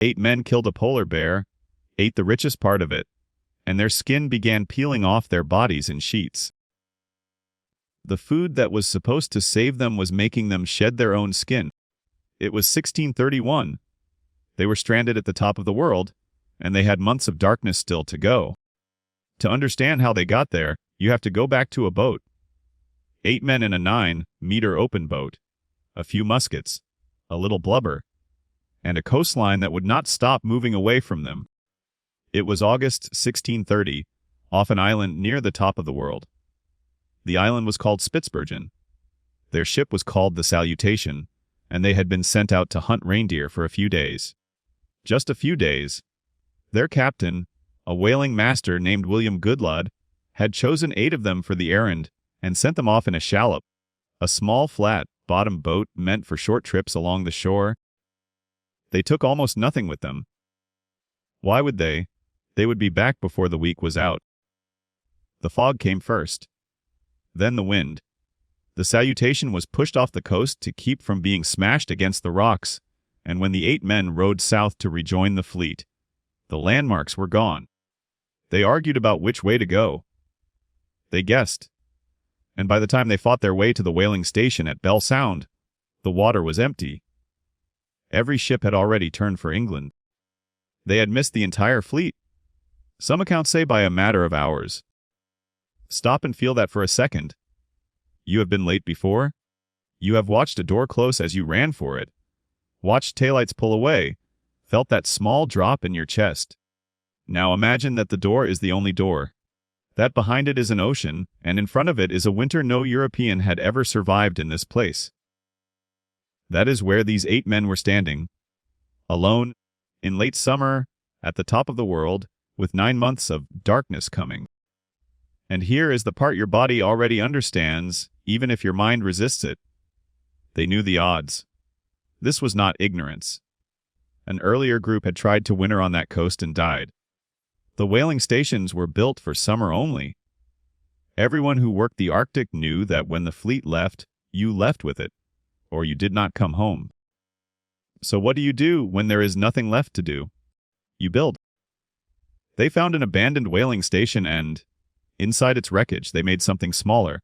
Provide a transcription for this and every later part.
8 men killed a polar bear, ate the richest part of it, and their skin began peeling off their bodies in sheets. The food that was supposed to save them was making them shed their own skin. It was 1631. They were stranded at the top of the world, and they had months of darkness still to go. To understand how they got there, you have to go back to a boat. 8 men in a 9-meter open boat, a few muskets, a little blubber, and a coastline that would not stop moving away from them. It was August 1630, off an island near the top of the world. The island was called Spitzbergen. Their ship was called the Salutation, and they had been sent out to hunt reindeer for a few days. Just a few days. Their captain, a whaling master named William Goodlad, had chosen 8 of them for the errand and sent them off in a shallop, a small flat-bottomed boat meant for short trips along the shore. They took almost nothing with them. Why would they? They would be back before the week was out. The fog came first. Then the wind. The Salutation was pushed off the coast to keep from being smashed against the rocks, and when the 8 men rowed south to rejoin the fleet, the landmarks were gone. They argued about which way to go. They guessed. And by the time they fought their way to the whaling station at Bell Sound, the water was empty. Every ship had already turned for England. They had missed the entire fleet. Some accounts say by a matter of hours. Stop and feel that for a second. You have been late before? You have watched a door close as you ran for it, watched taillights pull away, felt that small drop in your chest. Now imagine that the door is the only door. That behind it is an ocean, and in front of it is a winter no European had ever survived in this place. That is where these 8 men were standing, alone, in late summer, at the top of the world, with 9 months of darkness coming. And here is the part your body already understands, even if your mind resists it. They knew the odds. This was not ignorance. An earlier group had tried to winter on that coast and died. The whaling stations were built for summer only. Everyone who worked the Arctic knew that when the fleet left, you left with it, or you did not come home. So what do you do when there is nothing left to do? You build. They found an abandoned whaling station and, inside its wreckage, they made something smaller.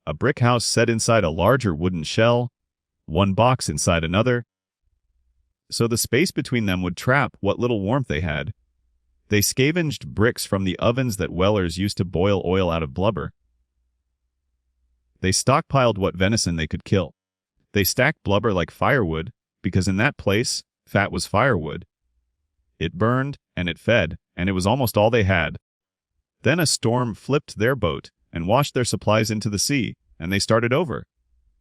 A brick house set inside a larger wooden shell, one box inside another. So the space between them would trap what little warmth they had. They scavenged bricks from the ovens that whalers used to boil oil out of blubber. They stockpiled what venison they could kill. They stacked blubber like firewood, because in that place, fat was firewood. It burned, and it fed, and it was almost all they had. Then a storm flipped their boat and washed their supplies into the sea, and they started over.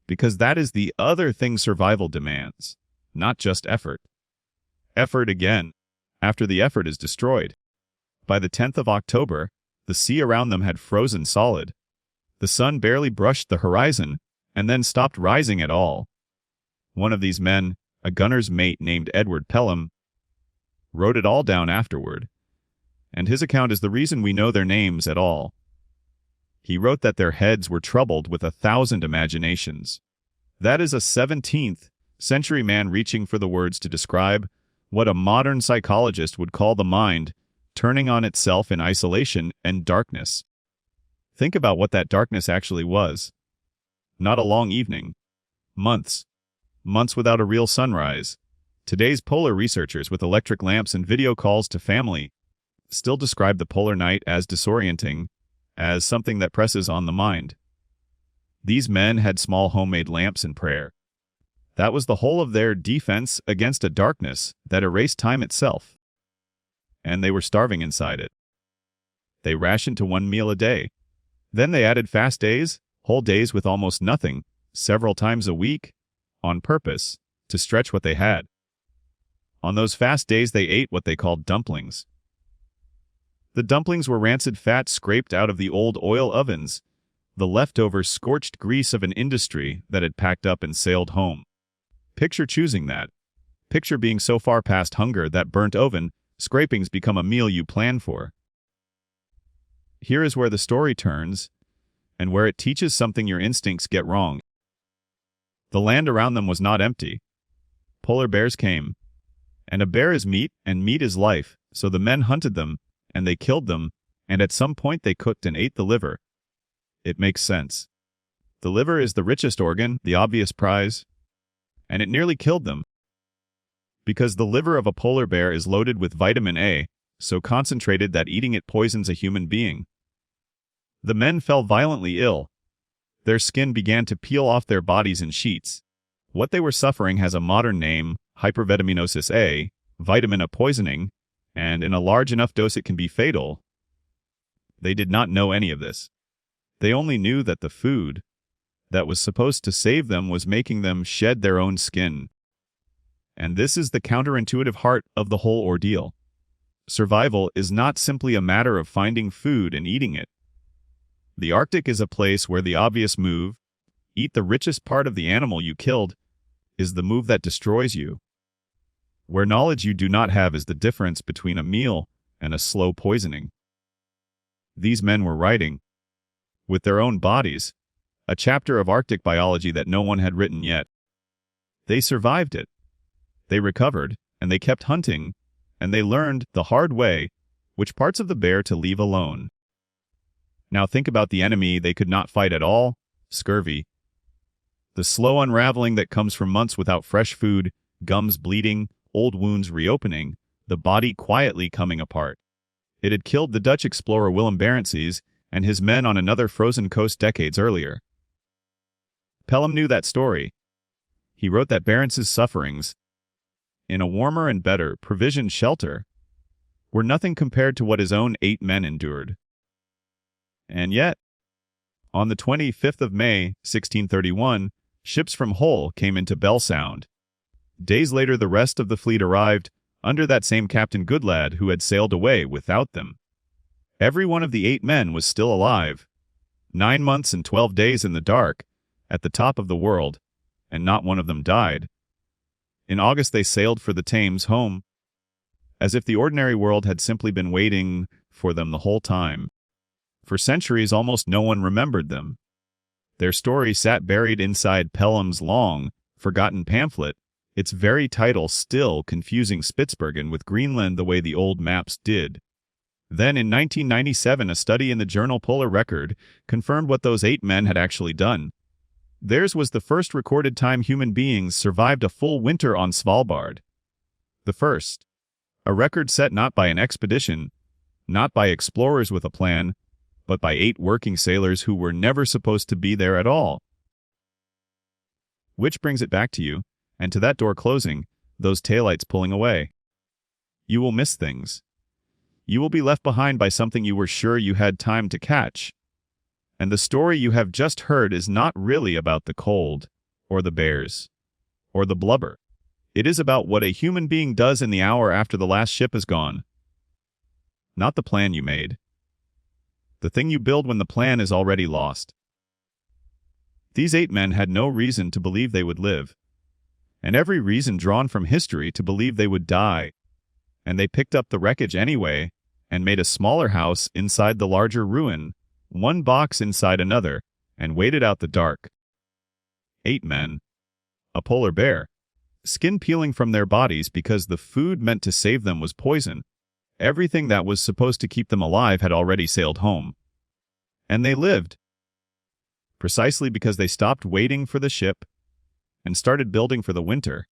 Because that is the other thing survival demands, not just effort. Effort again, after the effort is destroyed. By the 10th of October, the sea around them had frozen solid. The sun barely brushed the horizon, and then stopped rising at all. One of these men, a gunner's mate named Edward Pelham, wrote it all down afterward, and his account is the reason we know their names at all. He wrote that their heads were troubled with 1,000 imaginations. That is a 17th century man reaching for the words to describe what a modern psychologist would call the mind turning on itself in isolation and darkness. Think about what that darkness actually was. Not a long evening. Months. Months without a real sunrise. Today's polar researchers with electric lamps and video calls to family still describe the polar night as disorienting, as something that presses on the mind. These men had small homemade lamps and prayer. That was the whole of their defense against a darkness that erased time itself. And they were starving inside it. They rationed to 1 meal a day. Then they added fast days, whole days with almost nothing, several times a week, on purpose, to stretch what they had. On those fast days they ate what they called dumplings. The dumplings were rancid fat scraped out of the old oil ovens, the leftover scorched grease of an industry that had packed up and sailed home. Picture choosing that. Picture being so far past hunger that burnt oven scrapings become a meal you plan for. Here is where the story turns, and where it teaches something your instincts get wrong. The land around them was not empty. Polar bears came, And a bear is meat, and meat is life, so the men hunted them, and they killed them, and at some point they cooked and ate the liver. It makes sense. The liver is the richest organ, the obvious prize, and it nearly killed them. Because the liver of a polar bear is loaded with vitamin A, so concentrated that eating it poisons a human being. The men fell violently ill. Their skin began to peel off their bodies in sheets. What they were suffering has a modern name, hypervitaminosis A, vitamin A poisoning, and in a large enough dose it can be fatal. They did not know any of this. They only knew that the food that was supposed to save them was making them shed their own skin. And this is the counterintuitive heart of the whole ordeal. Survival is not simply a matter of finding food and eating it. The Arctic is a place where the obvious move, eat the richest part of the animal you killed, is the move that destroys you. Where knowledge you do not have is the difference between a meal and a slow poisoning. These men were writing, with their own bodies, a chapter of Arctic biology that no one had written yet. They survived it. They recovered, and they kept hunting, and they learned the hard way which parts of the bear to leave alone. Now think about the enemy they could not fight at all, scurvy. The slow unraveling that comes from months without fresh food, gums bleeding, old wounds reopening, the body quietly coming apart. It had killed the Dutch explorer Willem Barentses and his men on another frozen coast decades earlier. Pelham knew that story. He wrote that Barents's sufferings, in a warmer and better provisioned shelter, were nothing compared to what his own 8 men endured. And yet, on the 25th of May, 1631, ships from Hull came into Bell Sound. Days later the rest of the fleet arrived, under that same Captain Goodlad who had sailed away without them. Every one of the 8 men was still alive. 9 months and 12 days in the dark, at the top of the world, and not one of them died. In August they sailed for the Thames home, as if the ordinary world had simply been waiting for them the whole time. For centuries almost no one remembered them. Their story sat buried inside Pelham's long, forgotten pamphlet, its very title still confusing Spitsbergen with Greenland the way the old maps did. Then in 1997 a study in the journal Polar Record confirmed what those 8 men had actually done. Theirs was the first recorded time human beings survived a full winter on Svalbard. The first. A record set not by an expedition, not by explorers with a plan, but by 8 working sailors who were never supposed to be there at all. Which brings it back to you, and to that door closing, those taillights pulling away. You will miss things. You will be left behind by something you were sure you had time to catch. And the story you have just heard is not really about the cold, or the bears, or the blubber. It is about what a human being does in the hour after the last ship is gone. Not the plan you made. The thing you build when the plan is already lost. These 8 men had no reason to believe they would live, and every reason drawn from history to believe they would die. And they picked up the wreckage anyway, and made a smaller house inside the larger ruin, one box inside another, and waited out the dark. 8 men. A polar bear. Skin peeling from their bodies because the food meant to save them was poison. Everything that was supposed to keep them alive had already sailed home. And they lived. Precisely because they stopped waiting for the ship and started building for the winter.